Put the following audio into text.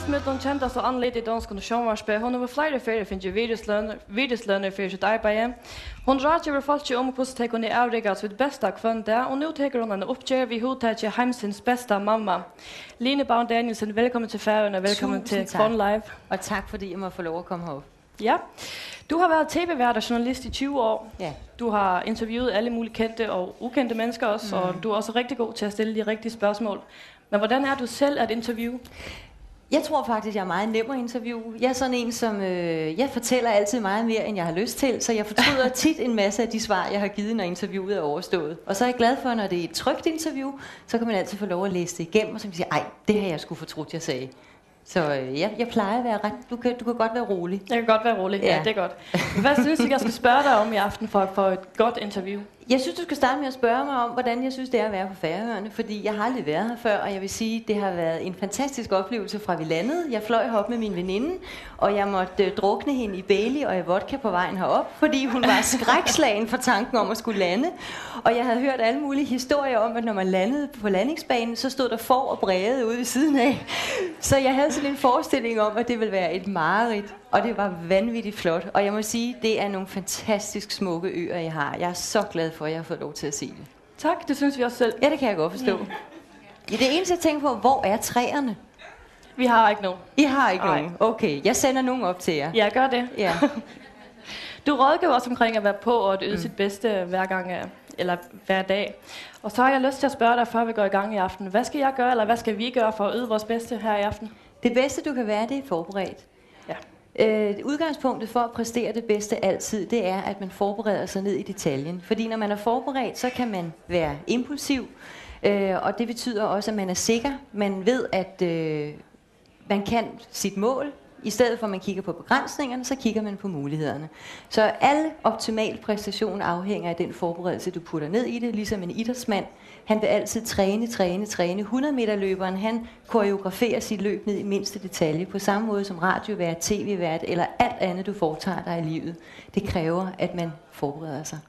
mest mellom kjentast og anledd i dansken og sjånvarspe. Hun har flere ferier finner virdeslønner for sitt arbeid. Hun rådgjør folk om hvordan de kunne avrigge sitt beste kvendt, og nå teker hun en oppgjør ved hodet heimsins beste mamma. Line Baun Danielsen, velkommen til Færøerne, velkommen til Kvon Live. Og tak fordi jeg må få lov at komme herop. Ja, du har været tv-vært og journalist i 20 år. Ja. Du har interviewet alle mulige kendte og ukendte mennesker også, og du er også rigtig god til at stille de rigtige spørgsmål. Men hvordan er du selv at interviewe? Jeg tror faktisk, jeg er meget nem at interviewe. Jeg er sådan en, som jeg fortæller altid meget mere, end jeg har lyst til, så jeg fortryder tit en masse af de svar, jeg har givet, når interviewet er overstået. Og så er jeg glad for, når det er et trygt interview, så kan man altid få lov at læse det igennem, og så kan man sige, ej, det har jeg sgu fortrudt, jeg sagde. Så jeg plejer at være ret... Du kan godt være rolig. Jeg kan godt være rolig, ja, det er godt. Hvad synes du, jeg skal spørge dig om i aften for at få et godt interview? Jeg synes, du skal starte med at spørge mig om, hvordan jeg synes, det er at være på Færøerne, fordi jeg har aldrig været her før, og jeg vil sige, det har været en fantastisk oplevelse fra vi landede. Jeg fløj herop med min veninde, og jeg måtte drukne hende i Bailey og i vodka på vejen herop, fordi hun var skrækslagen for tanken om at skulle lande. Og jeg havde hørt alle mulige historier om, at når man landede på landingsbanen, så stod der får og bræde ude ved siden af. Så jeg havde sådan en forestilling om, at det ville være et mareridt. Og det var vanvittigt flot. Og jeg må sige, det er nogle fantastisk smukke øer, jeg har. Jeg er så glad for, at jeg har fået lov til at se det. Tak, det synes vi også selv. Ja, det kan jeg godt forstå. Ja, det eneste, jeg tænker på, hvor er træerne? Vi har ikke nogen. I har ikke nogen? Okay, jeg sender nogen op til jer. Ja, gør det. Ja. Du rådgiver også omkring at være på og at yde sit bedste hver gang, eller hver dag. Og så har jeg lyst til at spørge dig, før vi går i gang i aften. Hvad skal jeg gøre, eller hvad skal vi gøre for at yde vores bedste her i aften? Det bedste, du kan være, det er forberedt. Ja. Udgangspunktet for at præstere det bedste altid, det er, at man forbereder sig ned i detaljen. Fordi når man er forberedt, så kan man være impulsiv, og det betyder også, at man er sikker. Man ved, at man kan sit mål. I stedet for at man kigger på begrænsningerne, så kigger man på mulighederne. Så al optimal præstation afhænger af den forberedelse, du putter ned i det, ligesom en idrætsmand. Han vil altid træne. 100-meter løberen, han koreograferer sit løb ned i mindste detalje, på samme måde som radiovært, tv-vært eller alt andet, du foretager dig i livet. Det kræver, at man forbereder sig.